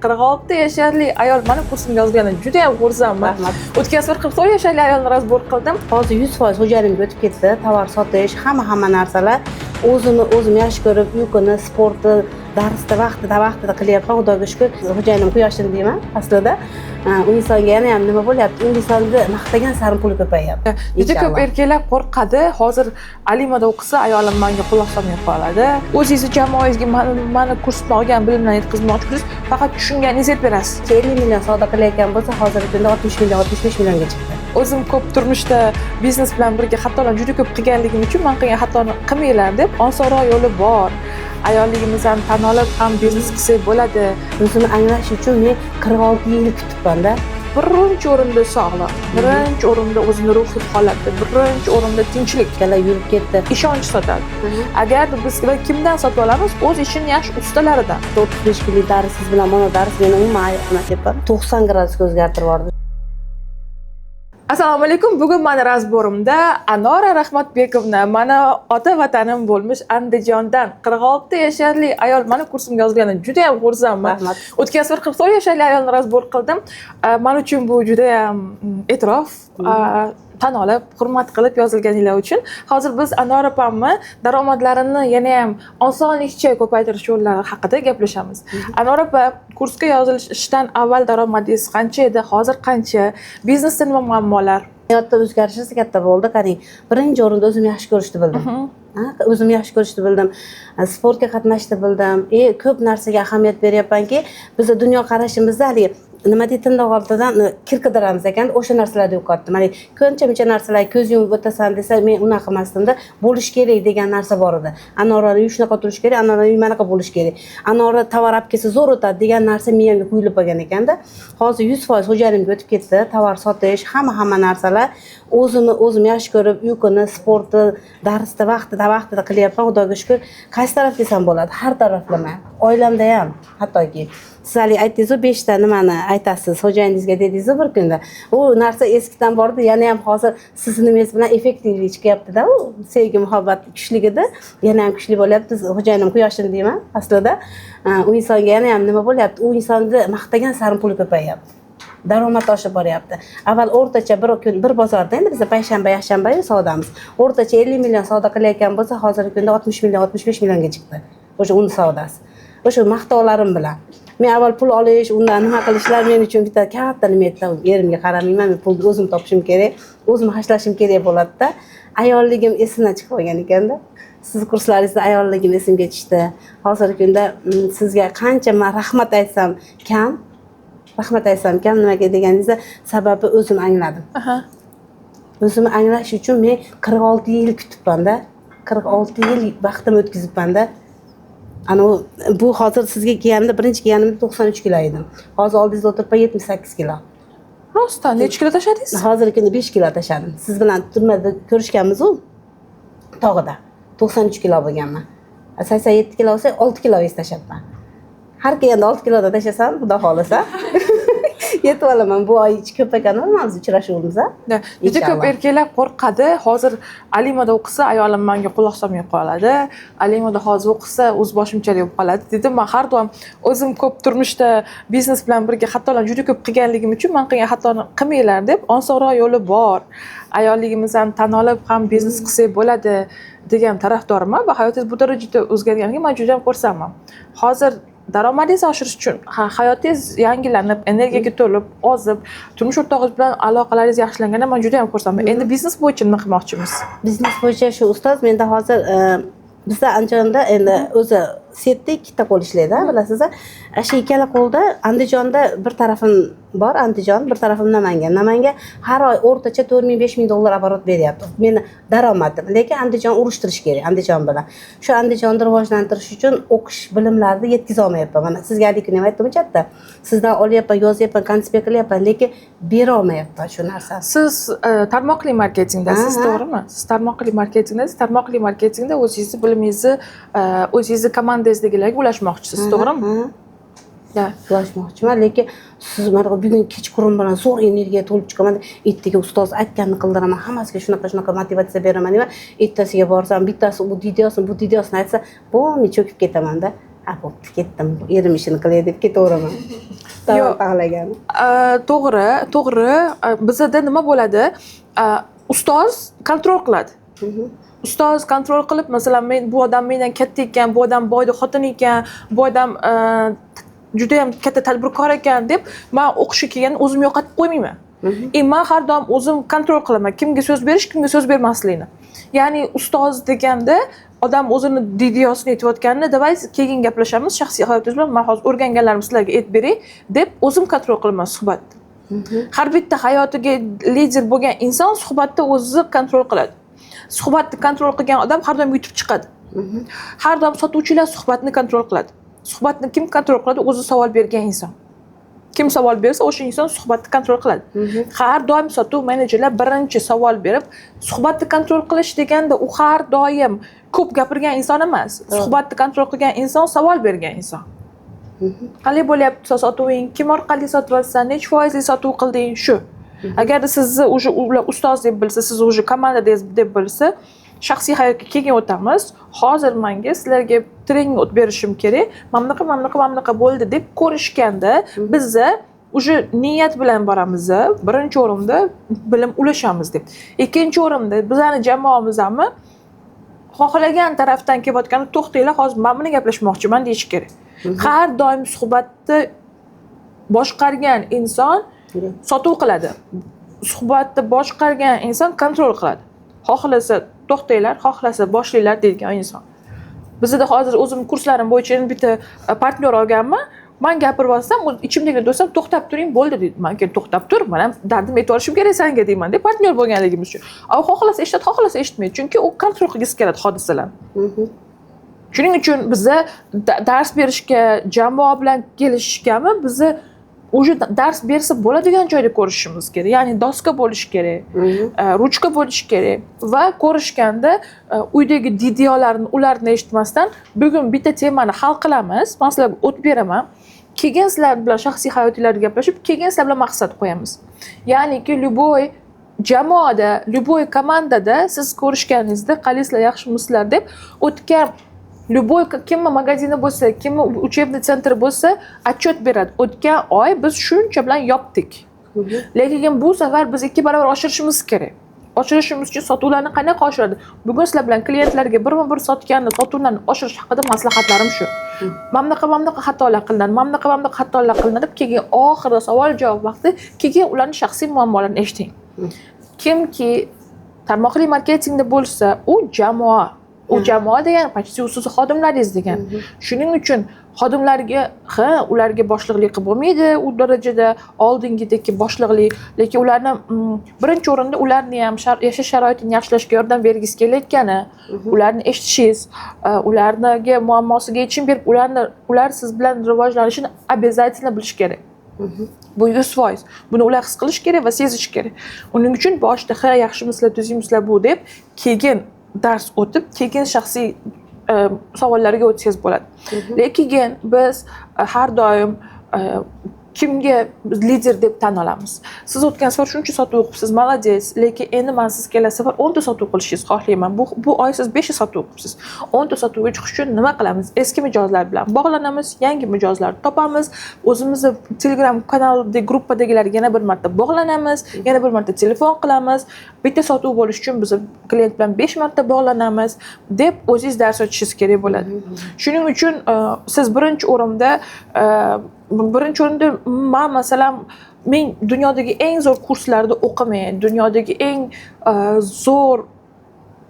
46 yoshli ayol mani kursimga yozganini juda ham xursandman. Rahmat. O'tgan safar 44 yoshli ayolni razbor qildim. Hozir 100% xo'jaligimga o'tib ketdi. Tovar sotish, hamma narsalar o'zim yaxshi ko'rib, uyquni, sportni, darsda vaqtida qilyapman. Xudoga shukr. Xo'jayinim quyoshim deyman aslida. U insonga yana ham nima bo'lyapti? U insonni maqtagan sari puli ko'payyapti. Juda ko'p erkaklar qo'rqadi. Hozir Alimada o'qisa, ayolim menga quloq solmay qoladi. O'zingizni jamoangizga mani kursdan olgan bilimlarni yetkazmoqchisiz, faqat tushunganingizni aytib berasiz. 50 million savdo qilayotgan bo'lsa, hozirgi kunda 60 million, 65 millionga chiqdi. O'zim ko'p turmushda biznes bilan birga xatolar juda ko'p qilganligim uchun men qilgan xatoni qilmanglar deb osonroq yo'li bor. Ayolligimizni ham tan olib, ham biznes qilsak bo'ladi. O'zimni anglash uchun men 46 yil kutibman-da. Birinchi o'rinda sog'liq, birinchi o'rinda o'zini ruhiy holati, birinchi o'rinda tinchlik. Kala yurib ketdi. Ishonch sotadi. Agar biz kimdan sotib olamiz? O'z ishini yaxshi ustalaridan. 35 kunlik darsiz bilan mana dars meni umuman aytmayapman. 90 gradusga o'zgartirib yubordi. Assalomu alaykum. Bugun meni razborimda Anora Rahmatbekovna, mana ota vatanim bo'lmish Andijondan 46 yoshli ayol meni kursimga yozganini juda ham xursandman. Rahmat. O'tgan safar 44 yoshli ayolni razbor qildim. Men uchun bu juda ham e'tirof, tan olib, hurmat qilib yozilganinglar uchun. Hozir biz Anora opamni daromadlarini yana ham osonlikcha ko'paytirish yo'llari haqida gaplashamiz. Anora opa, kursga yozilishdan avval daromadingiz qancha edi, hozir qancha? Biznesda nima muammolar? Hayotda o'zgarishlar katta bo'ldi. Qarang, birinchi o'rinda o'zim yaxshi ko'rishni bildim. O'zim yaxshi ko'rishni bildim. Sportga qatnashni bildim. Ko'p narsaga ahamiyat beryapmanki, bizda dunyo qarashimizda haligi nima deydi, tindoq ortidan kir qidiramiz ekan, o'sha narsalarni yo'qotdim. Mana ko'ncha-muncha narsalar ko'z yumib o'tasan desa, men unaqa qilmasdimda, bo'lish kerak degan narsa bor edi. Anorani uy shunaqa turish kerak, Anorani uy manaqa bo'lish kerak. Anora tovar olib kelsa zo'r o'tadi degan narsa miyamga quyilib qolgan ekanda. Hozir 100% xo'jaligimga o'tib ketdi. Tovar sotish, hamma narsalar o'zim yaxshi ko'rib, uyquni, sportni, darsda vaqtida qilyapman. Xudoga shukr. Qaysi taraf desam bo'ladi? Har taraflama. Oilamda ham, hattoki siz hali aytdingiz-ku 5 ta nimani aytasiz xo'jayiningizga dedingiz bir kunda. U narsa eskidan bordi, yana ham hozir sizni nimangiz bilan effektivlik chiqyapti-da. U sevgi, muhabbat kuchligida yana ham kuchli bo'lyapti. Xo'jayinim quyoshim deyman aslida. U insonga yana ham nima bo'lyapti? U insonni maqtagan sari puli ko'payyapti. Daromad oshib boryapti. Avval o'rtacha bir kun bir bozorda, endi biz payshanba, yakshanba savdamiz. O'rtacha 50 million savdo qilayotgan bo'lsa, hozirgi kunda 60 million, 65 millionga chiqdi. O'sha un savdosi. O'sha maqtovlarim bilan. Men avval pul olish, undan nima qilishlar men uchun bitta katta nima edi. Erimga qaramayman, men pulni o'zim topishim kerak, o'zim hashlashim kerak bo'ladi-da. Ayolligim esimdan chiqib qolgan ekanda. Siz kurslaringizda ayolligim esimga tushdi. Hozirgi kunda sizga qancha men rahmat aytsam kam. Rahmat aytsam kam, nimaga deganingizda sababi o'zim angladim. O'zimni anglash uchun men 46 yil kutibman-da. 46 yil vaqtim o'tkazibman-da. Bu hozir sizga kelganimda, birinchi kelganimda 93 kilo edim. Hozir oldingizda o'tiribman 78 kilo. Rostdan necha kilo tashladingiz? Hozirgi kunda 5 kilo tashladim. Siz bilan turmada ko'rishganmiz-ku tog'ida. 93 kilo bo'lganman. 87 kilo bo'lsa 6 kilo tashlabman. Har kelganda 6 kiloda tashlasam, xudo xolasa yetib olaman. Bu oy ichi ko'p ekan, biz uchrashuvimiz. Juda ko'p erkaklar qo'rqadi. Hozir Alimada o'qisa, ayolim menga quloq solmay qoladi. Alimada hozir o'qisa, o'zboshimchalik bo'lib qoladi. Dedim, men har doim o'zim ko'p turmushda biznes bilan birga xatolar juda ko'p qilganligim uchun men qilgan xatoni qilmanglar deb, osonroq yo'li bor. Ayolligimizni ham tan olib, ham biznes qilsak bo'ladi degan tarafdorman va hayotingiz bu darajada o'zgarganiga men juda ham xursandman. Hozir daromadingizni oshirish uchun hayotingiz yangilanib, energiyaga to'lib, ozib, turmush o'rtog'ingiz bilan aloqalaringiz yaxshilanganda men juda ham xursandman. Endi biznes bo'yicha nima qilmoqchimiz? Biznes bo'yicha shu ustoz, menda hozir bizda Andijonda endi o'zi setda ikkita qo'l ishlaydi, bilasiz. Shu ikkala qo'lda Andijonda bir tarafim bor, Andijon, bir tarafim Namangan. Namangan har oy o'rtacha 4000-5000 dollar oborot beryapti. Meni daromadim. Lekin Andijon urushtirish kerak, Andijon bilan. Shu Andijonni rivojlantirish uchun o'qish bilimlarini yetkiza olmayapman. Mana sizga halikin nima aytdim chatda. Sizdan olyapman, yozyapman, konspekt qilyapman, lekin bera olmayapman shu narsani. Siz tarmoqli marketingdasiz, to'g'rimi? Siz tarmoqli marketingdasiz. Tarmoqli marketingda o'zingizni bilimingizni, o'zingizni komandangizdagilarga ulashmoqchisiz, to'g'rimi? Ulashmoqchiman, lekin siz mana bugun kechqurun bilan zo'r energiya to'lib chiqaman. Ertaga ustoz aytganini qildiraman, hammasiga shunaqa motivatsiya beraman deyman. Ertasiga borsam, bittasi bu deydi, bu deydi aytsa, bo'lmay cho'kib ketaman-da. ha bo'pti ketdim erim ishini qilay deb ketaveraman Yo'q. taxlagan To'g'ri. Bizada nima bo'ladi? Ustoz kontrol qiladi. Ustoz kontrol qilib, masalan, men bu odam mendan katta ekan, bu odam boyda xotin ekan, bu odam juda ham katta tadbirkor ekan deb men o'qishga kelganda o'zim yo'qotib qo'ymayman. Men har doim o'zim kontrol qilaman, kimga so'z berish, kimga so'z bermaslikni. Ya'ni ustoz deganda odam o'zini videosini aytayotganida, "Davay keyin gaplashamiz, shaxsiy hayotingiz bilan men hozir o'rganganlarimni sizlarga aytib beray" deb o'zim kontrol qilaman suhbatni. Har bitta hayotiga lider bo'lgan inson suhbatda o'zi kontrol qiladi. Suhbatni kontrol qilgan odam har doim yutib chiqadi. Har doim sotuvchilar suhbatni kontrol qiladi. Suhbatni kim kontrol qiladi? O'zi savol bergan inson. Kim savol bersa, o'sha inson suhbatni kontrol qiladi. Har doim sotuv menejerlar birinchi savol berib, suhbatni kontrol qilish deganda u har doim ko'p gapirgan inson emas. Suhbatni kontrol qilgan inson savol bergan inson. Qanday bo'lyapti sotuving? Kim orqali sotyapsan? Necha foizli sotuv qilding? Shu. Agar sizni ular ustoz deb bilsa, siz o'sha komandadasiz deb bilsa, shaxsiy hayotga keyin o'tamiz. Hozir menga sizlarga trening o'tib berishim kerak. Mamlaqa bo'ldi deb ko'rishganda, bizda o'sha niyat bilan boramiz. Birinchi o'rinda bilim ulashamiz deb. Ikkinchi o'rinda bizning jamoamiz ham xohlagan tarafdan kelayotganda, to'xtanglar, hozir men buni gaplashmoqchiman deyish kerak. Har doim suhbatni boshqargan inson sotuv qiladi. Suhbatni boshqargan inson kontrol qiladi. Xohlasa to'xtanglar, xohlasa boshlanglar degan inson. Bizda hozir o'zim kurslarim bo'yicha bitta partnyor olganman. Men gapirib olsam, ichimdagi do'stim to'xtab turing, bo'ldi deydi. Men keyin to'xtab tur, men ham dardim aytib olishim kerak senga deyman deb partnyor bo'lganligimiz uchun. Xohlasa eshitadi, xohlasa eshitmaydi, chunki u kontrol qilgisi keladi hodisalarni. Shuning uchun bizda dars berishga, jamoa bilan kelishishgami, bizni o'sha dars bersa bo'ladigan joyda ko'rishimiz kerak. Ya'ni doska bo'lishi kerak, ruchka bo'lishi kerak va ko'rishganda uydagi videolarni ularni eshitmasdan bugun bitta temani hal qilamiz. Men sizlarga o'tib beraman. Keyin sizlar bilan shaxsiy hayotinglarni gaplashib, keyin sizlar bilan maqsad qo'yamiz. Ya'niki любой jamoada, любой komandada siz ko'rishganingizda qalaysizlar, yaxshimisizlar deb o'tgan любой kimmi magazini bo'lsa, kimmi учебный sentr bo'lsa, отчет beradi. O'tgan oy biz shuncha bilan yopdik. Lekin bu safar biz 2 barobar oshirishimiz kerak. Oshirishimiz uchun sotuvlarni qanaqa oshiradi? Bugun sizlar bilan klientlarga birma-bir sotganni, sotuvlarni oshirish haqida maslahatlarim shu. Mamlaqa xatolar qilinadi, mamlaqa xatolar qilinadi deb keyin oxirida savol-javob vaqti keyin ularning shaxsiy muammolarini eshiting. Kimki tarmoqli marketingda bo'lsa, u jamoa. U jamoa degani почти siz xodimlaringiz degan. Shuning uchun xodimlarga ularga boshliqlik qilib bo'lmaydi, u darajada oldingidagi boshliqlik, lekin ularni birinchi o'rinda ularni ham yashash sharoitini yaxshilashga yordam bergisi kelayotgani, ularni eshitishingiz, ularga muammosiga yechim berib, ular siz bilan rivojlanishini обязательно bilish kerak. Bu 100%. Buni ular his qilish kerak va sezish kerak. Uning uchun boshda yaxshimisizlar, tuzingmisizlar bu deb keyin dars o'tib, keyin shaxsiy savollarga o'tsangiz bo'ladi. Lekin biz har doim kimga lider deb tan olamiz. Siz o'tgan safar shuncha sotuv qilibsiz, молодец, lekin endi men siz kelasi safar 10 ta sotuv qilishingizni xohlayman. Bu oy siz 5 ta sotuv qilibsiz. 10 ta sotuvga chiqish uchun nima qilamiz? Eski mijozlar bilan bog'lanamiz, yangi mijozlar topamiz, o'zimizni Telegram kanalida, gruppadagilarga yana bir marta bog'lanamiz, yana bir marta telefon qilamiz. Bitta sotuv bo'lish uchun biz klient bilan 5 marta bog'lanamiz deb o'zingiz dars o'tishingiz kerak bo'ladi. Shuning uchun siz birinchi o'rinda men masalan men dunyodagi eng zo'r kurslarda o'qimay, dunyodagi eng zo'r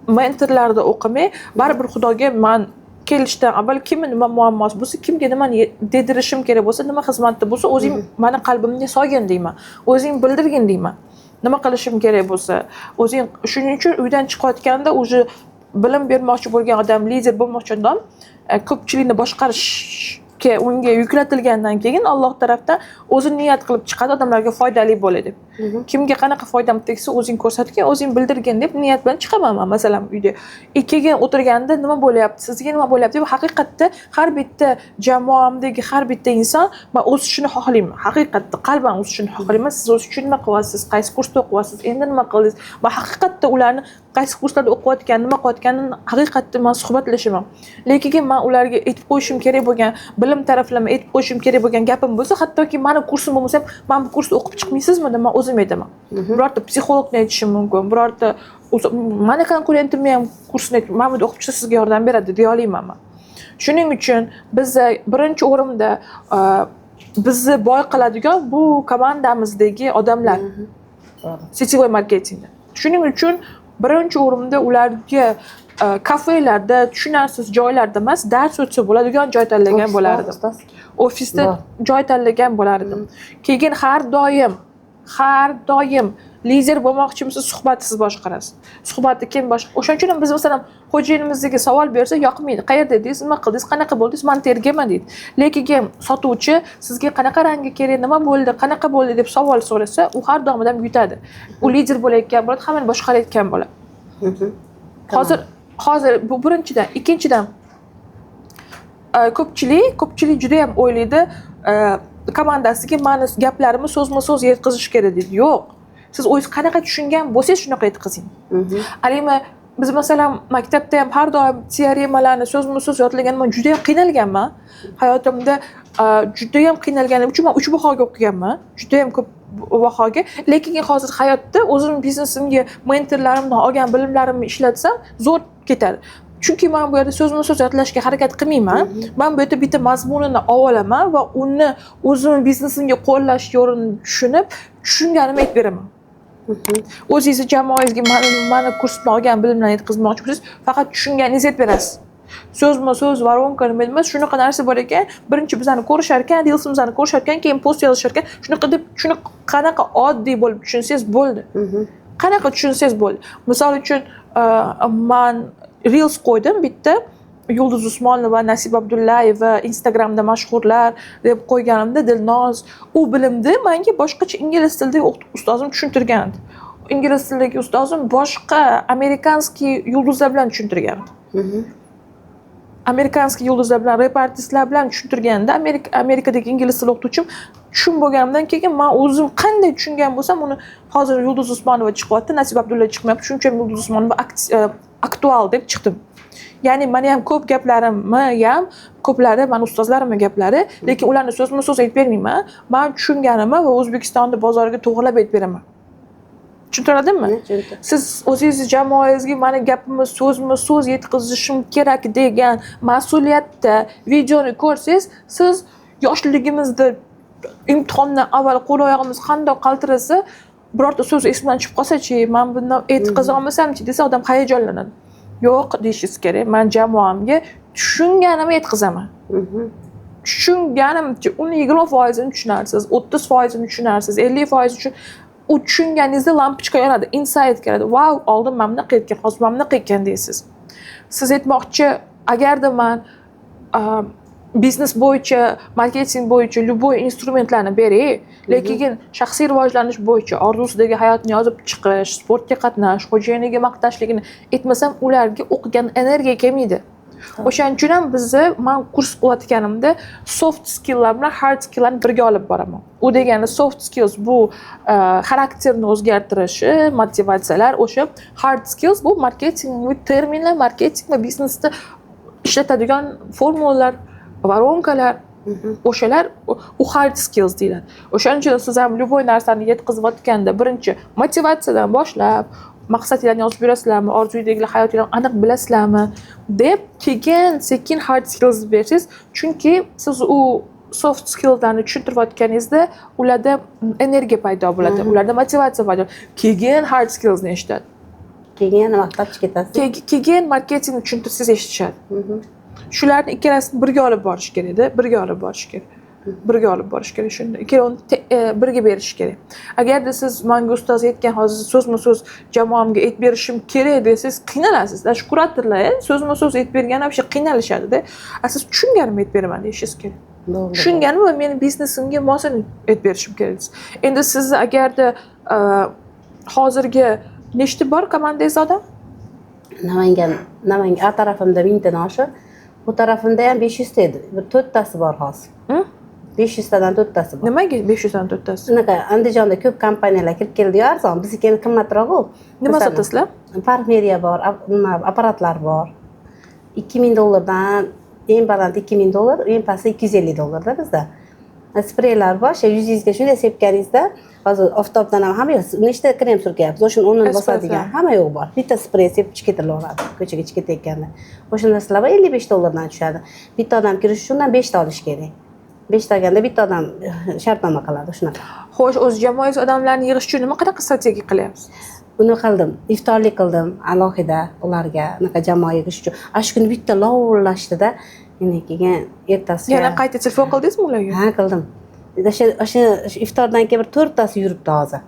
mentorlarda o'qimay, baribir Xudoga men kelishdan avval kimni nima muammosi bo'lsa, kimga nimani dedirishim kerak bo'lsa, nima xizmatda bo'lsa, o'zing meni qalbimga solgin deyman. O'zing bildirgin deyman. Nima qilishim kerak bo'lsa, o'zing shuning uchun uydan chiqayotganda o'sha bilim bermoqchi bo'lgan odam, lider bo'lmoqchi odam ko'pchilikni boshqarish unga yuklatilgandan keyin Alloh tarafdan o'zi niyat qilib chiqadi odamlarga foydali bo'ladi deb. Kimga qanaqa foydam tegsa o'zing ko'rsatgin, o'zing bildirgin deb niyat bilan chiqaman men masalan uyda. Keyin o'tirganda nima bo'lyapti, sizga nima bo'lyapti deb haqiqatda har bitta jamoamdagi har bitta inson men o'sishini xohlayman. Haqiqatda qalban o'sishini xohlayman. Siz o'sish uchun nima qilyapsiz? Qaysi kursda o'qiyapsiz? Endi nima qildingiz? Men haqiqatda ularni qaysi kurslarda o'qiyotgan, nima qilayotganini haqiqatda men suhbatlashaman. Lekin men ularga aytib qo'yishim kerak bo'lgan, bilim taraflama aytib qo'yishim kerak bo'lgan gapim bo'lsa, hattoki meni kursim bo'lmasa ham, men bu kursda o'qib chiqmaysizmi deb men o'zim aytaman. Birorta psixologni aytishim mumkin, birorta meni konkurentimni ham kursini men bunda o'qib chiqsa sizga yordam beradi deya olmayman men. Shuning uchun biz birinchi o'rinda bizni boy qiladigan bu komandamizdagi odamlar. Setivoy marketingda. Shuning uchun birinchi o'rinda ularga kafelarda, tushunarsiz joylarda emas, dars o'tsa bo'ladigan joy tanlagan bo'lardim. Ofisda joy tanlagan bo'lardim. Keyin har doim lider bo'lmoqchimisiz, suhbatsiz boshqarasiz. Suhbatni kim boshqa? O'shaning uchun biz masalan xo'jayinimizga savol bersa yoqmaydi. Qayerda edingiz, nima qildingiz, qanaqa bo'ldingiz, men tergaman deydi. Lekin sotuvchi sizga qanaqa rangi kerak, nima bo'ldi, qanaqa bo'ldi deb savol so'rasa, u har doim odam yutadi. U lider bo'layotgan bo'ladi, hammani boshqarayotgan bo'ladi. Hozir bu birinchidan, ikkinchidan ko'pchilik juda ham o'ylaydi, komandasiga meni gaplarimni so'zma-so'z yetkazish kerak deydi. Yo'q. Siz o'zingiz qanaqa tushungan bo'lsangiz shunaqa yetkazing. Alima biz masalan maktabda ham har doim teoremalarni so'zma-so'z yodlaganman, juda ham qiynalganman. Hayotimda juda ham qiynalganim uchun men 3 bahoga o'qiganman. Juda ham ko'p bahoga. Lekin hozir hayotda o'zim biznesimga mentorlarimdan olgan bilimlarimni ishlatsam zo'r ketadi. Chunki men bu yerda so'zma-so'z yodlashga harakat qilmayman. Men bu yerda bitta mazmunini olaman va uni o'zim biznesimga qo'llash yo'lini tushunganimni aytib beraman. O'zingizni jamoangizga meni kursdan olgan bilimlarni yetkazmoqchi bo'lsangiz, faqat tushunganingizni aytib berasiz. So'zma-so'z varonka nima emas, shunaqa narsa bor ekan. Birinchi bizani ko'rishar ekan, reelsimizni ko'rishar ekan, keyin post yozishar ekan. Shunaqa deb shuni qanaqa oddiy bo'lib tushunsangiz bo'ldi. Qanaqa tushunsangiz bo'ldi. Misol uchun men reels qo'ydim bitta Yulduz Usmonova, Nasib Abdullayeva, Instagramda mashhurlar deb qo'yganimda Dilnoz u bilimni menga boshqacha ingliz tilidagi ustozim tushuntirgandi. Ingliz tilidagi ustozim boshqa amerikanskiy yulduzlar bilan tushuntirgandi. Amerikanskiy yulduzlar bilan, repartistlar bilan tushuntirganda Amerikadagi ingliz tili o'qituvchim tushunmaganimdan keyin men o'zim qanday tushungan bo'lsam, uni hozir Yulduz Usmonova chiqyapti, Nasib Abdullayev chiqmayapti. Shuning uchun Yulduz Usmonova aktual deb chiqdim. Ya'ni meni ham ko'p gaplarimni ham ko'plari meni ustozlarimning gaplari, lekin ularni so'zma-so'z aytib bermayman. Men tushunganimni va O'zbekistonda bozoriga to'g'rilab aytib beraman. Tushuntiradimmi? Siz o'zingiz jamoangizga meni gapimni so'zma-so'z yetkazishim kerak degan mas'uliyatda videoni ko'rsangiz, siz yoshligimizda imtihondan avval qo'l oyog'imiz qandoq qaltirasa, birorta so'z esimdan chiqib qolsa-chi, men bundan aytqaza olmasam-chi desa, odam hayajonlanadi. Yo'q deyishingiz kerak. Men jamoamga tushunganimni aytqizaman. Tushunganimcha uni 20% tushunarsiz, 30% tushunarsiz, 50% uchun u tushunganingizda lampochka yonadi, insight keladi. Wow, oldin men bunaqa etgan, hozir men bunaqa etgan deysiz. Siz aytmoqchi, agarda men biznes bo'yicha, marketing bo'yicha любой instrumentlarni beray, lekin shaxsiy rivojlanish bo'yicha orzusidagi hayotni yozib chiqish, sportga qatnash, xo'jayiniga maqtashligini aytmasam, ularga o'qigan energiya kelmaydi. O'shaning uchun ham men kurs qilayotganimda soft skilllar bilan hard skilllarni birga olib boraman. U degani soft skills bu xarakterni o'zgartirishi, motivatsiyalar, o'sha hard skills bu marketing terminlar, marketing va biznesda ishlatadigan formulalar, varonkalar, o'shalar u hard skills deyiladi. O'shaning uchun siz ham любой narsani yetkazayotganda birinchi motivatsiyadan boshlab, maqsadinglarni yozib yurasizlarmi, orzuyingizdagi hayotingizni aniq bilasizlarmi deb keyin sekin hard skills berasiz. Chunki siz u soft skillslarni tushuntirayotganingizda ularda energiya paydo bo'ladi, ularda motivatsiya paydo bo'ladi. Keyin hard skillsni eshitadi. Keyin yana maqtab ketasiz. Keyin marketingni tushuntirsangiz eshitishadi. Shularni ikkalasini birga olib borish kerak-da, birga olib borish kerak. Shunda ikkovini birga berish kerak. Agarda siz menga ustoz aytgan hozir so'zma-so'z jamoamga aytib berishim kerak desangiz, qiynalasiz. Shu kuratorlar so'zma-so'z aytib bergani ham qiynalishadi-da. Siz tushunganimni aytib beraman deyishingiz kerak. tushunganim va meni biznesimga mosini aytib berishim kerak. Endi sizni agarda hozirgi nechta bor komandangiz odam? Namangan a tarafimda 1000 tadan oshiq, bu tarafimda ham 500 ta edi. 4 tasi bor hozir. 500 tadan 4 tasi bor. Nimaga 500 dan 4 tasi? Unaqa Andijonda ko'p kompaniyalar kirib keldi-yu, arzon. Bizniki qimmatroq-ku. Nima sotasizlar? Parfumeriya bor, apparatlar bor. $2000 eng baland $2000, eng pasti $250 bizda. Spreylar bor, o'sha yuzingizga shunday sepganingizda, hozir oftobdan ham yo'q, nechta krem surkayapsiz, o'shani o'rnini bosadigan, hamma yo'q bor. Bitta sprey sepib chiqarib ko'chaga chiqib ketayotganda. O'sha narsalar $55 dan tushadi. Bitta odam kirish uchun 5 ta olish kerak. 5 ta olganda bitta odam shartnoma qiladi shunaqa. Xo'sh, o'z jamoangiz odamlarni yig'ish uchun nima qanaqa strategiya qilyapsiz? Uni qildim, iftorlik qildim alohida ularga, unaqa jamoa yig'ish uchun. Shu kuni bitta lovullashdida, endi keyin ertasiga Yana qayta telefon qildingizmi ularga? Ha, qildim. O'sha iftordan keyin 4 tasi yuribdi hozir.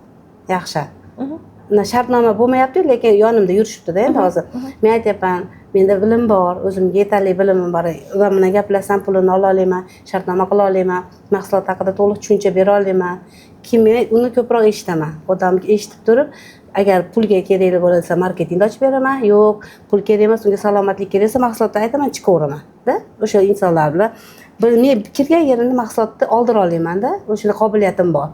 Yaxshi. Shartnoma bo'lmayapti, lekin yonimda yurishibdi-da endi hozir. Men aytyapman, menda bilim bor, o'zimga yetarli bilimim bor. Ular bilan gaplashsam pulini ola olaman, shartnoma qila olaman, mahsulot haqida to'liq tushuncha bera olaman. Uni ko'proq eshitaman. Odamga eshitib turib, agar pulga kerak bo'lsa marketingda ochib beraman, yo'q, pul kerak emas, unga salomatlik kerak bo'lsa mahsulotni aytaman, chiqaveraman-da. O'sha insonlar bilan men kirgan yerimni mahsulotni oldira olaman-da, o'sha qobiliyatim bor.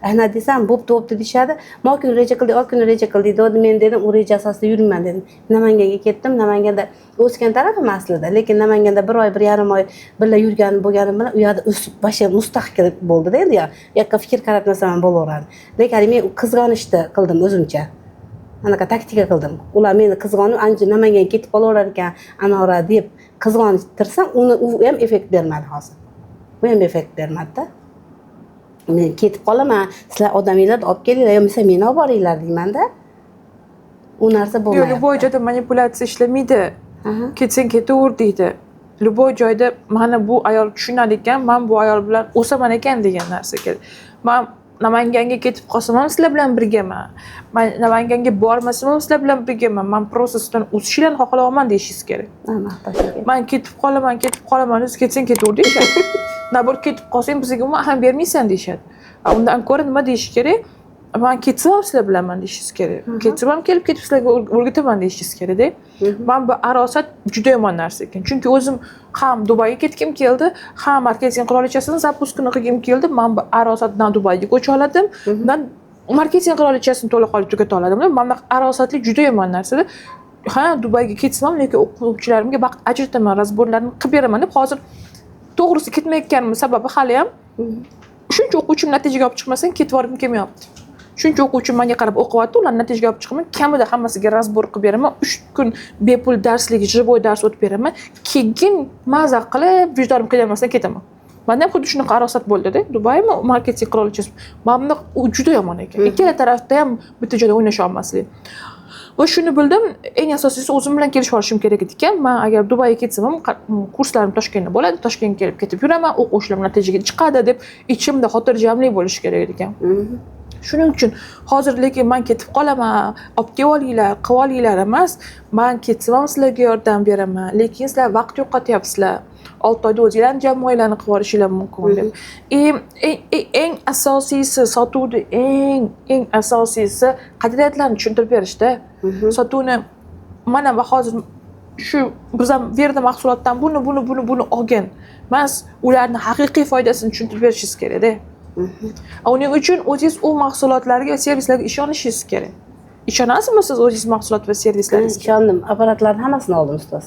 Ana desam, bo'pti deyishadi. "Mo kun reja qildik, o kun reja qildik" dedi. Men dedim, "U reja asosida yurmayman" dedim. Namanganga ketdim. Namanganda o'sgan tarafim aslida, lekin Namanganda 1 oy, 1,5 oy birga yurganim bo'lganim bilan u yerda o'sib, boshqa mustahkam bo'ldi-da endi ya. U yoqqa fikr qaratmasam ham bo'laveradi. Lekin men qizg'onishni qildim o'zimcha. Anaqa taktika qildim. Ular meni qizg'onib, ancha Namanganga ketib qolaverar ekan, Anora deb qizg'ontirsam, u ham effekt bermadi hozir. Bu ham effekt bermadi-da. Men ketib qolaman, sizlar odaminglarni olib kelinglar, yo bo'lmasa meni olib boringlar deyman-da. U narsa bo'lmaydi. Yo'q, любой joyda manipulyatsiya ishlamaydi. Ketsang ketaver deydi. Любой joyda mana bu ayol tushunadi ekan, men bu ayol bilan o'saman ekan degan narsa kerak. Men Namanganga ketib qolsam ham sizlar bilan birgaman. Men Namanganga bormasam ham sizlar bilan birgaman. Men prosesdan o'sishlarni xohlayapman deyishingiz kerak. Men ketib qolaman, siz ketsang ketaver deyishadi. Nabor ketib qolsang bizga umuman ahamiyat bermaysan deyishadi. Undan ko'ra nima deyish kerak? Men ketsam sizlar bilanman deyishingiz kerak. Ketsam ham kelib sizlarga o'rgataman deyishingiz kerak-da. Men bu arosat juda yomon narsa ekan. Chunki o'zim ham Dubayga ketgim keldi, ham marketing qirolichasini zapuskini qilgim keldi. Men bu arosatdan Dubayga ko'cha oladim. Men marketing qirolichasini to'liq olib tugata oladim. Men arosatlik juda yomon narsa-da. Ha, Dubayga ketsam, lekin o'quvchilarimga vaqt ajrataman, razborlarni qilib beraman deb hozir to'g'risi ketmayotganim sababi hali ham shuncha o'quvchim natijaga olib chiqmasdan ketib borgim kelmayapti. Shuncha o'quvchim menga qarab o'qiyapti, ular natijaga olib chiqaman, kamida hammasiga razbor qilib beraman, 3 kun bepul darslik, живой dars o'tib beraman. Keyin maza qilib, vijdonim qilamasdan ketaman. Menda ham xuddi shunaqa arosat bo'ldi-da, Dubaymi, marketing qirolichasi. Menda u juda yomon ekan. Ikkala tarafda ham bitta joyda o'ynasha olmaslik. Va shuni bildim, eng asosiysi o'zim bilan kelishib olishim kerak ekan. Men agar Dubayga ketsam ham kurslarim Toshkentda bo'ladi, Toshkentga kelib ketib yuraman, o'quvchilarim natijaga chiqadi deb ichimda xotirjamlik bo'lishi kerak ekan. Shuning uchun hozir lekin men ketib qolaman, olib kelib olinglar, qilib olinglar emas, men ketsam ham sizlarga yordam beraman, lekin sizlar vaqt yo'qotyapsizlar. 6 oyda o'zinglarni jamoanglarni qilib olishinglar mumkin deb. Eng asosiysi sotuvda eng asosiysi qadriyatlarni tushuntirib berishda. Sotuvni mana va hozir shu biz ham berdi mahsulotdan buni olgin. Mas ularning haqiqiy foydasini tushuntirib berishingiz kerak-da. Uning uchun o'zingiz u mahsulotlarga va servislarga ishonishingiz kerak. Ishonasizmi siz o'zingiz mahsulot va servislaringizga? Ishondim. Apparatlarning hammasini oldim ustoz.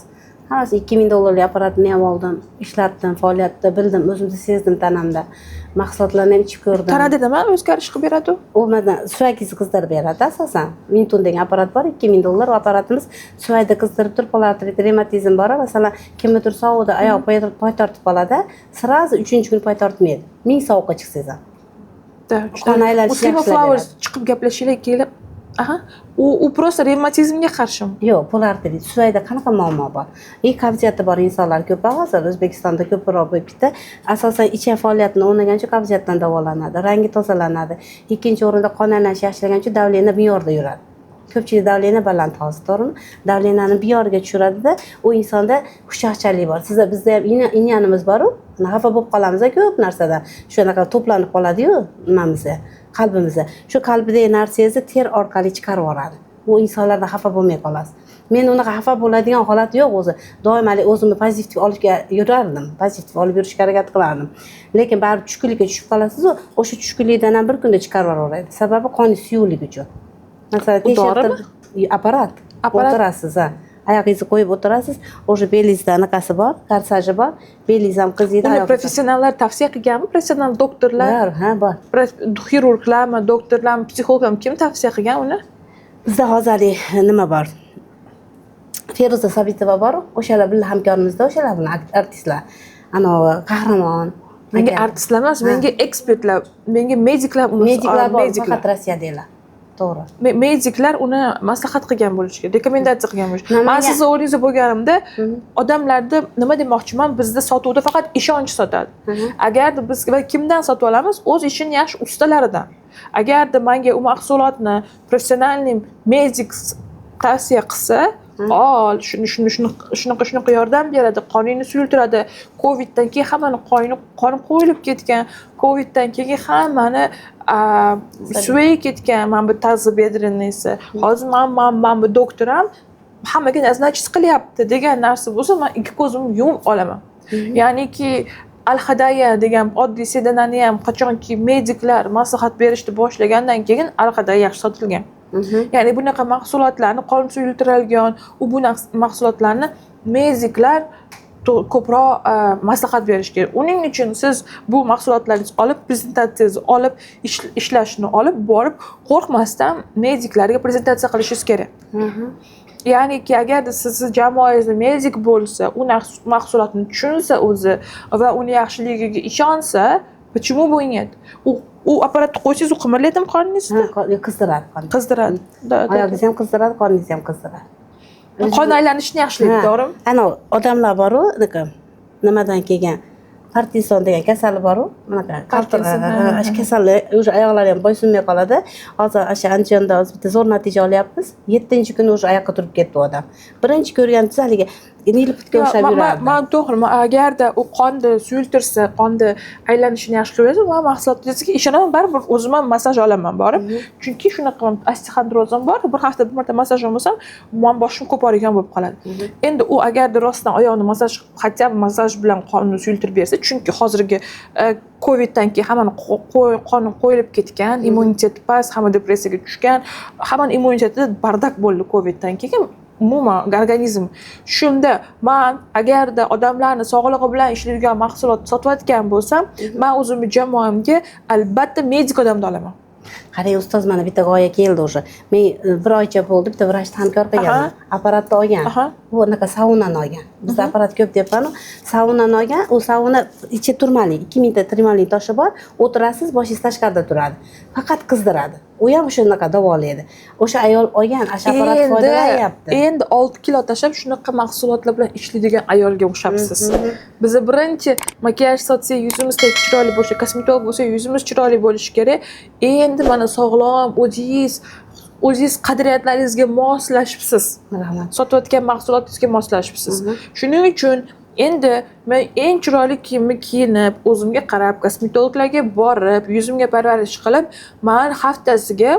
Hammasi $2000 apparatni ham oldim, ishlatdim, faoliyatda bildim, o'zimni sezdim tanamda. Mahsulotlarni ham ichib ko'rdim. Tanada nima o'zgarish qilib beradi? U mana suyagingizni qizdirib beradi asosan. Minton degan apparat bor, $2000 apparatimiz suyakni qizdirib turib, polaritrit revmatizm bor, masalan, kimnidir sovuqda oyoq poy tortib qoladi, sirazi 3-kun poy tortmaydi. 1000 sovuqqa chiqsangiz ham. Muslima Flowers chiqib gaplashishlar kelib, u просто revmatizmga qarshimi? Yo'q, polaritrit. Suyakda qanaqa muammo bor? Qavziyati bor insonlar ko'p hozir O'zbekistonda ko'proq bitta asosan ichak faoliyatini o'rnagancha qavziyatdan davolanadi, rangi tozalanadi. Ikkinchi o'rinda qon aylanishi yaxshilangancha davleniya me'yorda yuradi. ko'pchilik davleniya baland hozir, to'g'rimi? Davleniyani biyoriga tushiradi-da, u insonda xushchaqchalik bor. Bizda ham inyanimiz bor-ku, xafa bo'lib qolamiz ko'p narsadan. Shunaqa to'planib qoladi-yu nimamizda, qalbimizda. Shu qalbidagi narsangizni ter orqali chiqarib yuboradi. Bu insonlardan xafa bo'lmay qolasiz. Men unaqa xafa bo'ladigan holat yo'q o'zi. Doim o'zimni pozitiv olib yurardim. Pozitiv olib yurishga harakat qilardim. Lekin baribir tushkunlikka tushib qolasiz-ku, o'sha tushkunlikdan ham bir kunda chiqarib yuboradi. Sababi qoni suyuqligi uchun. Masalan, apparat o'tirasiz, ha. Oyog'ingizni qo'yib o'tirasiz, o'sha belingizda anaqasi bor, korsaji bor, belingiz ham qiziydi. Uni professionallar tavsiya qilganmi? Professional doktorlar? Ha, bor. Xirurglarmi, doktorlarmi, psixologlarmi kim tavsiya qilgan uni? Bizda hozir nima bor? Feruza Sabitova bor, o'shalar bilan hamkorimizda, o'shalar bilan artistlar. Anovi qahramon. Menga artistlar emas, menga ekspertlar, menga mediklar bor, faqat Rossiyadagilar. To'g'ri. Mediklar uni maslahat qilgan bo'lishi kerak, rekomendatsiya qilgan bo'lishi kerak. Men sizni o'rningizda bo'lganimda odamlarda nima demoqchiman, bizda sotuvda faqat ishonch sotadi. Agarda biz kimdan sotib olamiz? O'z ishini yaxshi ustalaridan. Agarda menga u mahsulotni professionalniy medik tavsiya qilsa, ol, shunaqa yordam beradi, qoningni suyultiradi. Coviddan keyin hammani qoni qo'yilib ketgan, Coviddan keyin hammani suvayib ketgan. Men bu tazibedrinisi. Hozir men bu doktoram hammaga назначить qilyapti degan narsa bo'lsa, men ikki ko'zimni yumib olaman. Ya'niki Al-Hadaya degan oddiy sedanani ham qachonki mediklar maslahat berishni boshlagandan keyin Al-Hadaya yaxshi sotilgan. Ya'ni bunaqa mahsulotlarni qon suyultirilgan, bu mahsulotlarni mediklar ko'proq maslahat berish kerak. Uning uchun siz bu mahsulotlaringizni olib, prezentatsiyangizni olib, ishlashni olib borib, qo'rqmasdan mediklarga prezentatsiya qilishingiz kerak. Ya'niki agarda sizni jamoangizda medik bo'lsa, u mahsulotni tushunsa o'zi va uni yaxshiligiga ishonsa, почему бы и нет? U apparatni qo'ysangiz, u qimirlaydimi qoningizda? Qizdiradi. Qizdiradi. Oyog'ingizni ham qizdiradi, qoningizni ham qizdiradi. Qon aylanishini yaxshilaydi, to'g'rimi? Ana odamlar bor-ku, nimadan kelgan Parkinson degan kasali bor-ku, bunaqa kasali, o'sha oyoqlari ham bo'ysunmay qoladi. Hozir o'sha Andijonda biz bitta zo'r natija olyapmiz. 7-kuni o'sha oyoqqa turib ketdi odam. Birinchi ko'rganimda haligi nilputga o'xshab yurardi. Men to'g'ri, agarda u qonni suyultirsa, qonni aylanishini yaxshilaydi, men mahsulotingizga ishonaman, baribir o'zim ham massaj olaman borib. Chunki shunaqa osteoxondrozim bor, bir haftada bir marta massaj olmasam, men boshim ko'paygan bo'lib qoladi. Endi u agarda rostdan oyoqni hatto massaj bilan qonni suyultirib bersa, chunki hozirgi Coviddan keyin hammani qoni qo'yilib ketgan, immuniteti past, hamma depressiyaga tushgan, hamma immuniteti bardak bo'ldi Coviddan keyin. Umuman organizm. Shunda men agarda odamlarni sog'lig'i bilan ishlaydigan mahsulot sotayotgan bo'lsam, men o'zimni jamoamga albatta medik odamni olaman. Qarang, ustoz, mana bitta g'oya keldi o'sha. Men bir oycha bo'ldi, bitta vrachni hamkor qilganman. Apparatni olgan. Bu unaqa saunani olgan. Bizda apparat ko'p deyapman-ku. Saunani olgan, u sauna ichi turmali, 2000 ta turmali toshi bor. O'tirasiz, boshingiz tashqarida turadi. Faqat qizdiradi. U ham shunaqa davolaydi. O'sha ayol olgan, o'sha apparat foydalanyapti. Endi 6 kilo tashlab shunaqa mahsulotlar bilan ishlaydigan ayolga o'xshabsiz. Biz birinchi makiyaj sotsak, yuzimiz chiroyli bo'lishi, kosmetolog bo'lsa, yuzimiz chiroyli bo'lishi kerak. Endi mana sog'lom, o'zingiz qadriyatlaringizga moslashibsiz. Sotayotgan mahsulotingizga moslashibsiz. Shuning uchun endi men eng chiroyli kiyimni kiyinib, o'zimga qarab, kosmetologlarga borib, yuzimga parvarish qilib, men haftasiga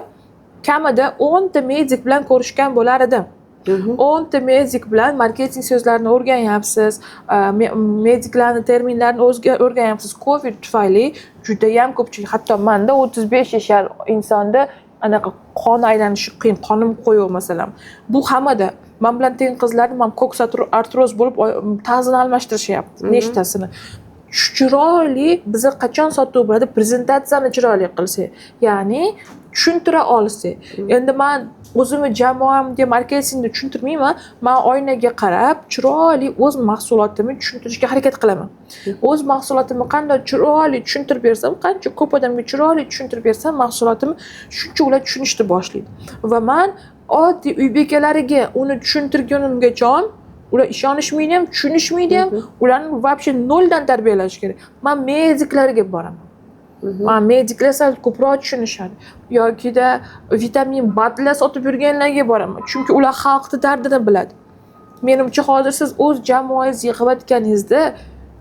kamida 10 ta medik bilan ko'rishgan bo'lar edim. 10 ta medik bilan marketing so'zlarini o'rganyapsiz, mediklarning terminlarini o'rganyapsiz. Covid tufayli juda ham ko'pchilik, hatto menda 35 yashar insonda anaqa qon aylanishi qiyin, qonim qo'yib masalan. Bu hammada. Men bilan teng qizlarni ham koks artroz bo'lib ta'zini almashtirishyapti, nechtasini. Chiroyli bizni qachon sotuv bo'ladi? Prezentatsiyani chiroyli qilsa, ya'ni tushuntira olsa. Endi men o'zimni jamoamga marketingni tushuntirmayman, men oynaga qarab, chiroyli o'z mahsulotimni tushuntirishga harakat qilaman. O'z mahsulotimni qanday chiroyli tushuntirib bersam, qancha ko'p odamga chiroyli tushuntirib bersam, mahsulotimni shuncha ular tushunishni boshlaydi. Va men oddiy uy bekalariga uni tushuntirganimgacha ular ishonishmaydi ham, tushunishmaydi ham, ularni вообще noldan tarbiyalash kerak. Men mediklarga boraman. mediklar sal ko'proq tushunishadi yokida vitamin B'lar sotib yurganlarga boraman chunki ular xalqni dardini biladi. Menimcha hozir siz o'z jamoangiz yig'ayotganingizda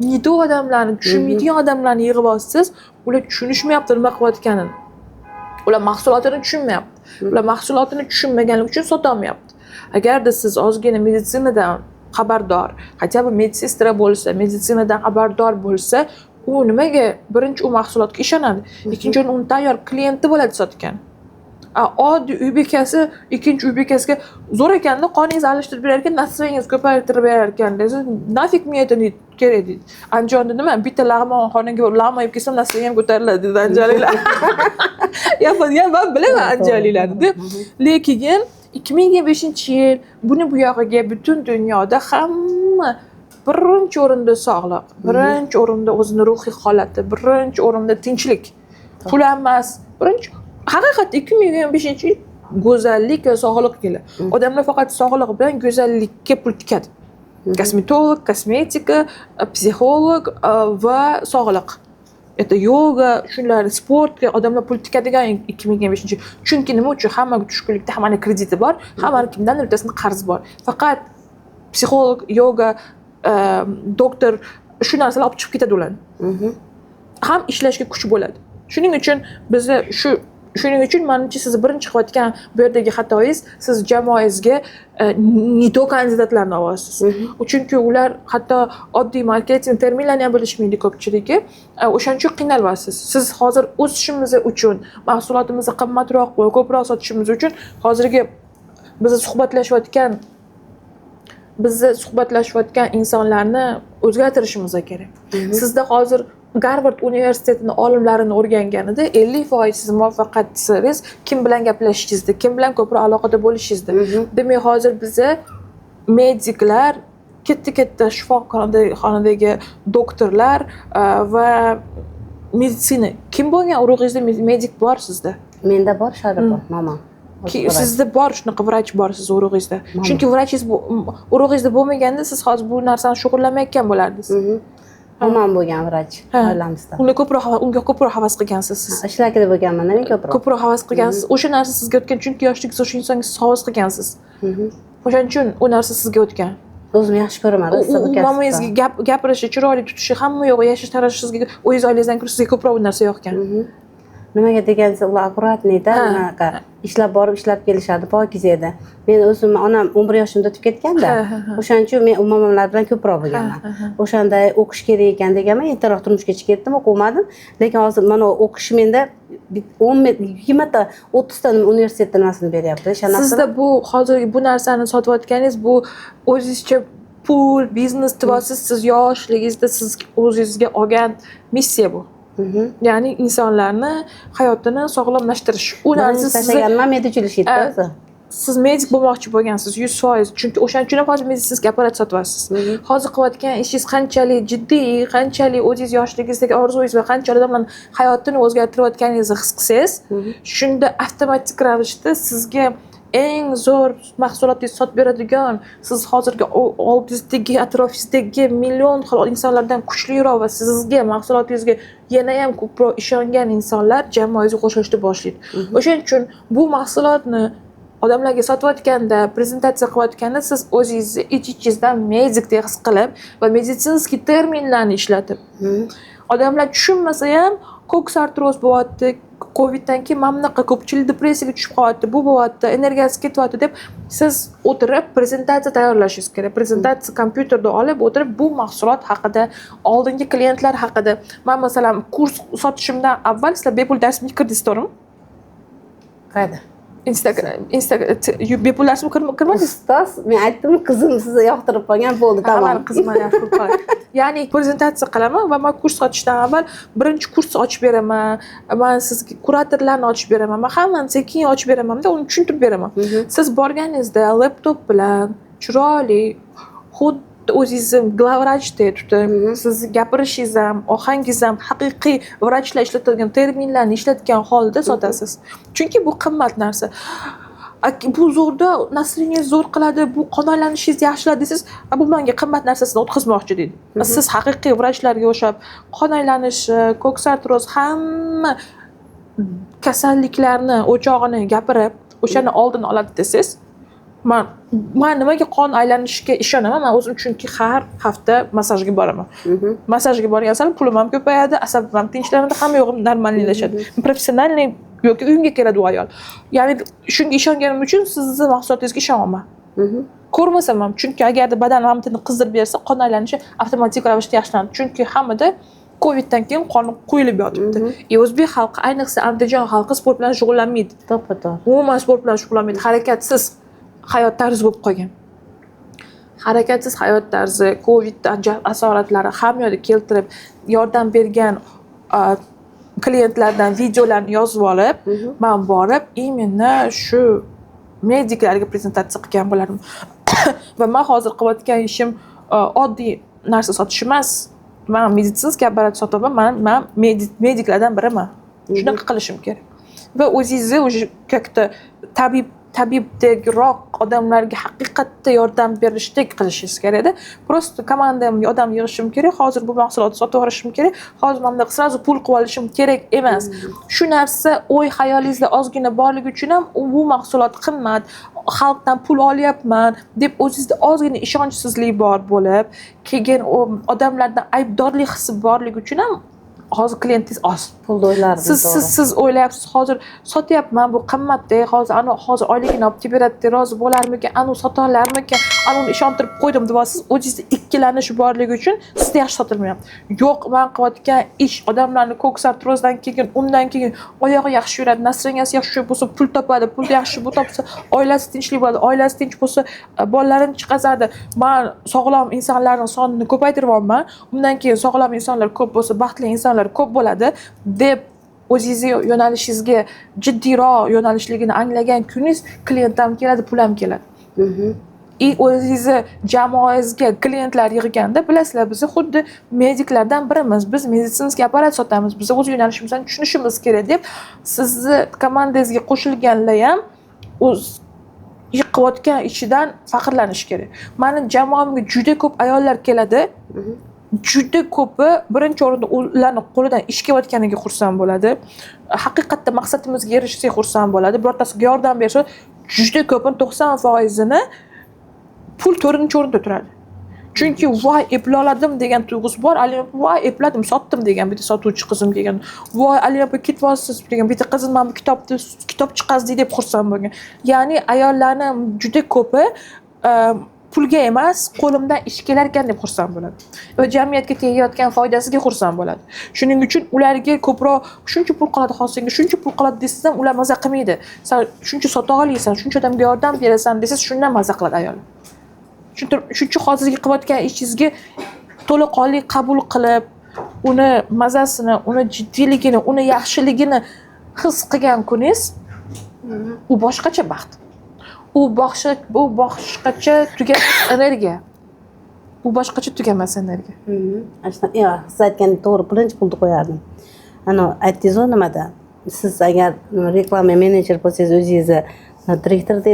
nido odamlarni tushunmaydigan odamlarni yig'ib olsangiz, ular tushunishmayapti nima qilayotganini. Ular mahsulotini tushunmayapti. Ular mahsulotini tushunmaganligi uchun sota olmayapti. Agarda siz ozgina meditsinadan xabardor, хотя бы medsestra bo'lsa, meditsinadan xabardor bo'lsa, u nimaga birinchi u mahsulotga ishonadi, ikkinchi uni tayyor klienti bo'ladi sotgan. Oddiy uy bekasi ikkinchi uy bekasiga zo'r ekanda qoningizni alishtirib berar ekan, nasibingizni ko'paytirib berar ekan desa, nafik мне это kerak deydi. Andijonda nima bitta lag'mon xonaga lag'mon yeb kelsam nasibim ham ko'tariladi dedi andijonliklar. Yapadigan men bilaman andijonliklarni. Lekin 2025-yil buni bu yog'iga butun dunyoda hamma birinchi o'rinda sog'liq, birinchi o'rinda o'zini ruhiy holati, birinchi o'rinda tinchlik. Pul emas, birinchi haqiqatda 2025-yil go'zallik va sog'liq yili. Odamlar faqat sog'liq bilan go'zallikka pul tikadi. Kosmetolog, kosmetika, psixolog va sog'liq. Это yoga, shunlar sportga odamlar pul tikadigan 2025-yil. Chunki nima uchun hammaga tushkunlikda hammaning krediti bor, hammaning kimdandir bittasida qarz bor. Faqat psixolog, yoga, doktor shu narsalar olib chiqib ketadi ularni. Ham ishlashga kuch bo'ladi. Shuning uchun bizda shuning uchun menimcha siz birinchi qilayotgan bu yerdagi xatoyingiz, siz jamoangizga nido kandidatlarni olyapsiz. Chunki ular hatto oddiy marketing terminlarini ham bilishmaydi ko'pchiligi. O'shaning uchun qiynalyapsiz. Siz hozir o'sishimiz uchun, mahsulotimizni qimmatroq va ko'proq sotishimiz uchun hozirgi bizni suhbatlashayotgan insonlarni o'zgartirishimiz kerak. Sizda hozir Garvard universitetining olimlarini o'rganganida 50% siz muvaffaqiyatsizligingiz kim bilan gaplashishingizda, kim bilan ko'proq aloqada bo'lishingizda. Demak, hozir bizda mediklar, katta shifoxonadagi doktorlar va meditsina kim bo'lgan urug'ingizda medik bor sizda? Menda bor, Sharifa, mama. Sizda bor shunaqa vrach bor siz urug'ingizda. Chunki vrachingiz urug'ingizda bo'lmaganda siz hozir bu narsani shug'ullanmayotgan bo'lardingiz. Mamam bo'lgan vrach oilamizda. Unga ko'proq havas qilgansiz siz. Ishlakida bo'lganman, men ko'proq. Ko'proq havas qilgansiz. O'sha narsa sizga o'tgan, chunki yoshligingizda o'sha insonga siz havas qilgansiz. O'shaning uchun u narsa sizga o'tgan. O'zim yaxshi ko'raman, rosa bu kasbni. Mamangizga gapirishi, chiroyli tutishi, hamma yo'q, yashash tarzı sizga, o'zingiz oilangizdan ko'ra sizga ko'proq u narsa yoqgan. Nimaga degansiz, ular akkuratniyda, unaqa ishlab borib ishlab kelishadi, pokiza edi. Men o'zim onam 11 yoshimda o'tib ketganda, o'shaning uchun men momamlar bilan ko'proq bo'lganman. O'shanda o'qish kerak ekan deganman, ertaroq turmushga chiqib ketdim, o'qimadim. Lekin hozir mana o'qish menda 20 ta 30 ta universitetda nimasini beryapti. Sizda bu hozir bu narsani sotayotganingiz bu o'zingizcha pul, biznes tuvasiz, siz yoshligingizda siz o'zingizga olgan missiya bu. Ya'ni insonlarni hayotini sog'lomlashtirish. U narsa sizga medichinlik o'zi. Siz medik bo'lmoqchi bo'lgansiz 100%. Chunki o'shaning uchun ham hozir meditsinskiy apparat sotyapsiz. Hozir qilayotgan ishingiz qanchalik jiddiy, qanchalik o'zingiz yoshligingizdagi orzungiz va qancha odamlarning hayotini o'zgartirayotganingizni his qilsangiz, shunda avtomatik ravishda sizga eng zo'r mahsulotingizni sotib beradigan, siz hozirgi oldingizdagi atrofingizdagi million insonlardan kuchliroq va sizga mahsulotingizga yana ham ko'proq ishongan insonlar jamoangizga qo'shilishni boshlaydi. O'shaning uchun bu mahsulotni odamlarga sotayotganda, prezentatsiya qilayotganda siz o'zingizni ich-ichingizdan medik deb his qilib va meditsinskiy terminlarni ishlatib. Odamlar tushunmasa ham ko'ks artroz bo'lyapti, Coviddan keyin mana bunaqa ko'pchilik depressiyaga tushib qolyapti, bu bo'lyapti, energiyasi ketyapti deb siz o'tirib prezentatsiya tayyorlashingiz kerak. Prezentatsiya kompyuterda olib o'tirib bu mahsulot haqida, oldingi klientlar haqida. Men masalan kurs sotishimdan avval sizlar bepul darsga kirdingiz, to'g'rimi? Qayda? Instagram bepul darsga kirmadingiz? Ustoz, men aytdim, qizim sizni yoqtirib qolgan, bo'ldi, tamom. Qizim yaxshi ko'rib qoldi. Ya'ni prezentatsiya qilaman va men kurs ochishdan avval birinchi kurs ochib beraman. Men sizga kuratorlarni ochib beraman. Men hammani sekin ochib beraman-da, uni tushuntirib beraman. Siz borganingizda laptop bilan chiroyli, xuddi o'zingizni glavvrachdek tutib, siz gapirishingiz ham, ohangingiz ham haqiqiy vrachlar ishlatadigan terminlarni ishlatgan holda sotasiz. Chunki bu qimmat narsa. bu zo'rda nasringiz zo'r qiladi, bu qon aylanishingizni yaxshiladi desangiz, bu menga qimmat narsasini o'tkazmoqchi deydi. Siz haqiqiy vrachlarga o'xshab qon aylanishi, ko'ks artroz hamma kasalliklarni o'chog'ini gapirib, o'shani oldini oladi desangiz, men nimaga qon aylanishiga ishonaman? Men o'zim chunki har hafta massajga boraman. Massajga borgan sari pulim ham ko'payadi, asabim ham tinchlanadi, hamma yo'g'im normallashadi. Professionalniy yoki uyimga keladi u ayol. Ya'ni shunga ishonganim uchun sizni mahsulotingizga ishonaman. Ko'rmasam ham, chunki agarda badan hamitini qizdirib bersa, qon aylanishi avtomatik ravishda yaxshilanadi. Chunki hammada Coviddan keyin qon quyilib yotibdi. O'zbek xalqi, ayniqsa Andijon xalqi sport bilan shug'ullanmaydi. To'ppa-to'g'ri. Umuman sport bilan shug'ullanmaydi. Harakatsiz hayot tarzi bo'lib qolgan. Harakatsiz hayot tarzi Coviddan asoratlari hammayoqda keltirib yordam bergan klientlardan videolarni yozib olib, men borib imенно shu mediklarga prezentatsiya qilgan bo'lardim. Va men hozir qilayotgan ishim oddiy narsa sotish emas. Men meditsinskiy apparat sotaman, men mediklardan biriman. Shunaqa qilishim kerak. Va o'zingizni o'sha как-то tabibdekroq odamlarga haqiqatda yordam berishdek qilishingiz kerak-da. Просто komandamga odam yig'ishim kerak, hozir bu mahsulotni sotib yuborishim kerak, hozir mana sразу pul qilib olishim kerak emas. Shu narsa o'y xayolingizda ozgina borligi uchun ham bu mahsulot qimmat, xalqdan pul olyapman deb o'zingizda ozgina ishonchsizlik bor bo'lib, keyin odamlardan aybdorlik hissi borligi uchun ham hozir klientingiz oz. Pulni o'ylardim. Siz o'ylayapsiz, hozir sotyapman, bu qimmatda, hozir oyligini olib kelib beradi, rozi bo'larmikan, sotarlarmikan, uni ishontirib qo'ydim deb siz o'zingizda ikkilanish borligi uchun sizda yaxshi sotilmayapti. Yo'q, men qilayotgan ish odamlarni ko'ks artrozdan keyin, undan keyin oyog'i yaxshi yuradi, nasringasi yaxshi bo'lsa, pul topadi, pul yaxshi bu topsa, oilasi tinchlik bo'ladi, oilasi tinch bo'lsa, bolalarini chiqazadi. Men sog'lom insonlarning sonini ko'paytiryapman. Undan keyin sog'lom insonlar ko'p bo'lsa, baxtli insonlar ko'p bo'ladi deb o'zingizni yo'nalishingizga jiddiyroq yo'nalishligini anglagan kuningiz klient ham keladi, pul ham keladi. O'zingizni jamoangizga klientlar yig'ganda bilasizlar, biz xuddi mediklardan birimiz. Biz meditsinskiy apparat sotamiz. Biz o'z yo'nalishimizni tushunishimiz kerak deb sizni komandangizga qo'shilganlar ham o'z qilayotgan ishidan faxrlanish kerak. Meni jamoamga juda ko'p ayollar keladi. Juda ko'pi birinchi o'rinda ularni qo'lidan ish kelayotganiga xursand bo'ladi. Haqiqatda maqsadimizga erishsak xursand bo'ladi. Birortasiga yordam bersa, juda ko'pini 90%ni pul 4-o'rinda turadi. Chunki voy eploladim degan tuyg'usi bor, voy epladim, sotdim degan bitta sotuvchi qizim kelgan. Voy Aliyapa ketyapsiz degan bitta qizim mana bu kitob chiqazdi deb xursand bo'lgan. Ya'ni ayollarning juda ko'pi pulga emas, qo'limdan ish kelar ekan deb xursand bo'ladi. Va jamiyatga tegayotgan foydasiga xursand bo'ladi. Shuning uchun ularga ko'proq shuncha pul qoladi, hozirga shuncha pul qoladi desam, ular maza qilmaydi. Sen shuncha sota olasan, shuncha odamga yordam berasan desiz, shundan maza qiladi ayol. Shuncha hozirgi qilayotgan ishingizga to'laqonli qabul qilib, uni mazasini, uni jiddiyligini, uni yaxshiligini his qilgan kuningiz, u boshqacha baxt. Bu boshqacha tugamas energiya. Bu boshqacha tugamas energiya. Siz aytganingiz to'g'ri, birinchi pulni qo'yardim. Aytdingiz-ku nimada? Siz agar reklama menejer bo'lsangiz, o'zingizni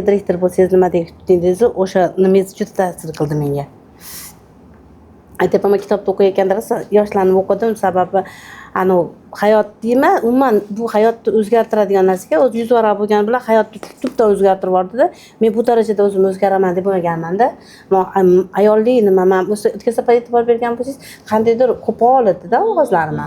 direktor bo'lsangiz nima deyingiz, o'sha nimangiz juda ta'sir qildi menga. Aytyapman, kitobni o'qiyotganda yoshlarni o'qidim, sababi hayot deyman, umuman bu hayotni o'zgartiradigan narsaga o'z yuz baravar bo'lgani bilan hayotni tubdan o'zgartirib yubordida. Men bu darajada o'zim o'zgaraman deb o'ylaganman-da. Ayollik nima, men o'tgan safar e'tibor bergan bo'lsangiz, qandaydir qo'poldi-da ovozlarim.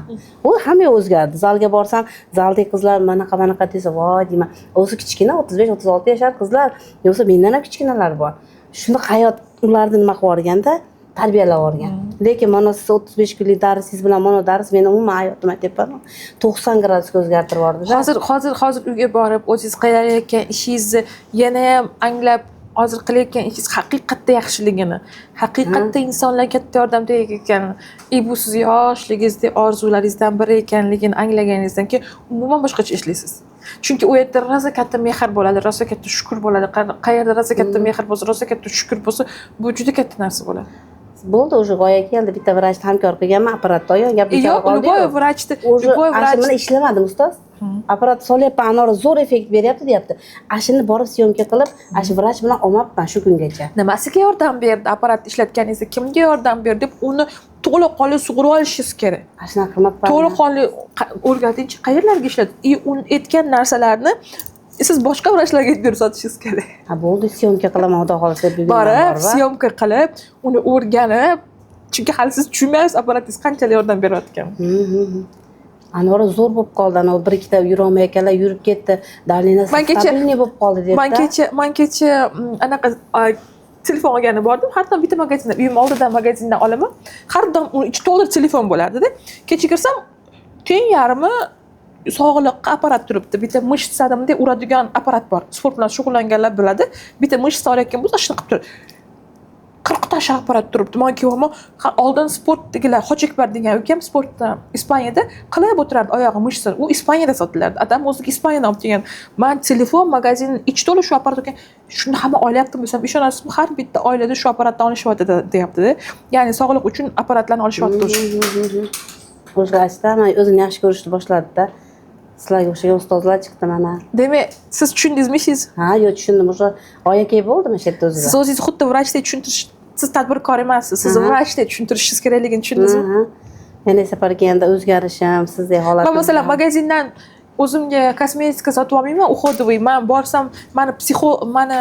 U hamma o'zgardi. Zalga borsam, zaldagi qizlar manaqa desa, voy deyman. O'zi kichkina 35-36 yashar qizlar, yo'qsa mendan ham kichkinalar bor. Shuni hayot ularni nima qilib o'rganda tarbiyalab o'rgan. Lekin mana siz 35 kunlik darsingiz bilan mana dars meni umuman hayotim aytyapman 90 gradusga o'zgartirib yubordi. Hozir uyga borib o'zingiz qilayotgan ishingizni yana ham anglab, hozir qilayotgan ishingiz haqiqatda yaxshiligini, haqiqatda insonlarga katta yordam berayotganini, bu siz yoshligingizda orzularingizdan biri ekanligini anglaganingizdan keyin umuman boshqacha ishlaysiz. Chunki u yerda rosa katta mehr bo'ladi, rosa katta shukr bo'ladi. Qayerda rosa katta mehr bo'lsa, rosa katta shukr bo'lsa, bu juda katta narsa bo'ladi. Bo'ldi, o'sha g'oya keldi. Bitta vrachni hamkor qilganman, apparatda oyoq gapni yo'q, любой vrachni bilan ishlamadim, ustoz. apparat solyapman, anora zo'r effekt beryapti deyapti. Ashuni borib syomka qilib, ash vrach bilan olmabman shu kungacha. Nimasiga yordam berdi? Apparat ishlatganingizda kimga yordam berdi deb uni to'laqonli sug'urib olishingiz kerak. Ashuna qilmabman. To'laqonli o'rgatingchi qayerlarga ishlatdi? Uni aytgan narsalarni siz boshqa vrachlarga aytib berib sotishingiz kerak. Ha bo'ldi, syomka qilaman, xudo xolasa bugun Borib, syomka qilib, uni o'rganib, chunki hali siz tushunmaysiz apparatingiz qanchalik yordam berayotganini. Anora zo'r bo'lib qoldi. Ana bir ikkita yurolmay ekanlar, yurib ketdi. Dalinasi stabilniy bo'lib qoldi debdi. Man kecha anaqa telefon olgani bordim. Har doim bitta magazindan, uyim oldidan magazindan olaman. Har doim uni ichi to'ldirib telefon bo'lardi-da. Kecha kirsam, teng yarmi sog'liqqa apparat turibdi. Bitta mышцадimda uradigan apparat bor. Sport bilan shug'ullanganlar biladi. Bitta mышца olayotgan bo'lsa, shuni qilib turadi. 40 ta apparat turibdi. Men kuyovim oldin sportdagilar Xochakbar degan ukam sportda Ispaniyada qilib o'tirardi oyog'i mышца. U Ispaniyada sotilardi. Adam o'ziga Ispaniyadan olib kelgan. Men telefon magazinning ichi to'la shu apparat ekan. Shuni hamma olyapti desam, ishonasizmi? Har bitta oilada shu apparatdan olishyapti deyapti-da. Ya'ni sog'liq uchun apparatlarni olishyapti. O'zgarishda men o'zini yaxshi ko'rishni boshladi-da. Sizlarga o'xshagan ustozlar chiqdi mana. Demak, siz tushundingizmi siz? Ha, yo tushundim. O'sha oyakay bo'ldimi shu yerda o'zida? Siz o'zingiz xuddi vrachdek tushuntirish, siz tadbirkor emassiz. Siz vrachdek tushuntirishingiz kerakligini tushundingizmi? Yana safar kelganda o'zgarishim, sizdek holat. Men masalan magazindan o'zimga kosmetika sotib olmayman, uходовый. Men borsam, mani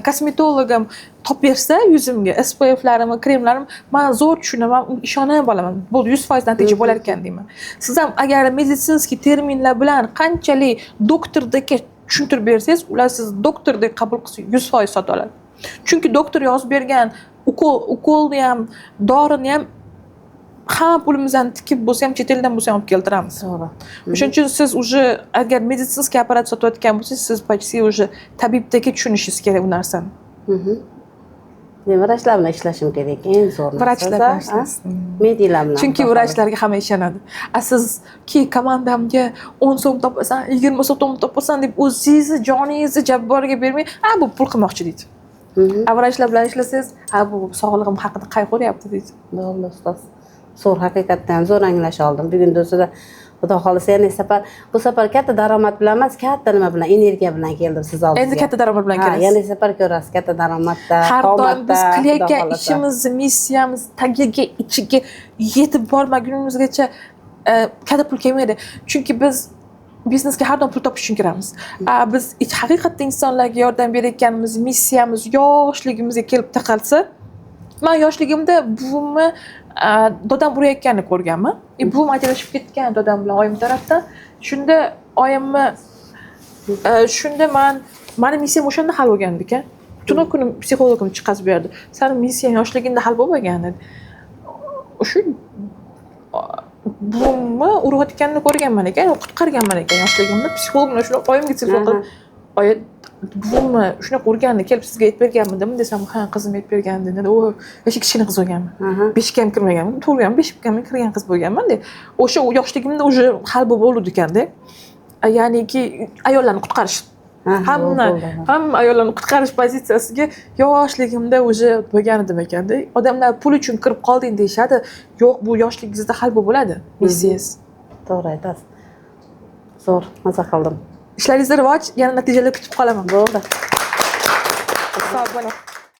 kosmetologim topib bersa yuzimga SPF'larimni, kremlarimni men zo'r tushunaman, ishonib olaman. Bu 100% natija bo'lar ekan deyman. Siz ham agar meditsinskiy terminlar bilan qanchalik doktordek tushuntirib bersangiz, ular siz doktordek qabul qilsa 100% sota oladi. Chunki doktor yozib bergan ukolni ham, dorini ham hamma pulimizdan tikib bo'lsa ham, chet eldan bo'lsa ham olib keltiramiz. To'g'ri. O'shuning uchun siz уже agar meditsinskiy apparat sotayotgan bo'lsangiz, siz почти уже tabibdagi tushunishingiz kerak u narsani. Men vrachlar bilan ishlashim kerak, eng zo'r narsa. Vrachlar bilan ishlashsiz. Medialar bilan. Chunki vrachlarga hamma ishonadi. Sizki komandamga 10 so'm topasan, 20 so'm topasan deb o'zingizni joningizni jabborga bermay, bu pul qilmoqchi deydi. Vrachlar bilan ishlasangiz, bu sog'lig'im haqida qayg'uryapti deydi. Bo'ldi ustoz. Zo'r, haqiqatdan zo'r anglash oldim. Bugun do'stlar, xudo xolasa yana bu safar katta daromad bilan emas, katta nima bilan, energiya bilan keldim siz oldingizga. Endi katta daromad bilan kelasiz. Yana safar ko'rasiz, katta daromadda, har doim biz qilayotgan ishimizni, missiyamiz tagiga, ichiga yetib bormagunimizgacha katta pul kelmaydi. Chunki biz biznesga har doim pul topish uchun kiramiz. Biz haqiqatda insonlarga yordam berayotganimiz, missiyamiz yoshligimizga kelib taqalsa, men yoshligimda buvimni dodam urayotganini ko'rganman. Buvim ajrashib ketgan dodam bilan oyim tarafdan. Shunda oyimni mani missiyam o'shanda hal bo'lgan ekan. Tuna kuni psixologim chiqazib berdi. Seni missiyang yoshligingda hal bo'lmagan dedi. O'sha buvimni urayotganini ko'rganman ekan, qutqarganman ekan yoshligimda. Psixolog bilan shuni oyimga telefon qilib, "Oyi, buvimni shunaqa urganini kelib sizga aytib berganmidim" desam, "Ha, qizim aytib bergandi" dedi. "O, yoshi kichkina qiz bo'lganman. Beshikka ham kirmaganman, to'g'ri, beshikka ham kirgan qiz bo'lganman" dedi. O'sha yoshligimda уже hal bo'ldi ekanda. Ya'niki ayollarni qutqarish. Hamma ayollarni qutqarish pozitsiyasiga yoshligimda уже bo'lgan edim ekanda. Odamlar pul uchun kirib qolding deyshadi. Yo'q, bu yoshligingizda hal bo'ladi missiyangiz. To'g'ri aytasiz. Zo'r, maza qildim. Ishlaringiz rivoj, yana natijalar kutib qolaman. Bo'ldi. Sog' bo'ling.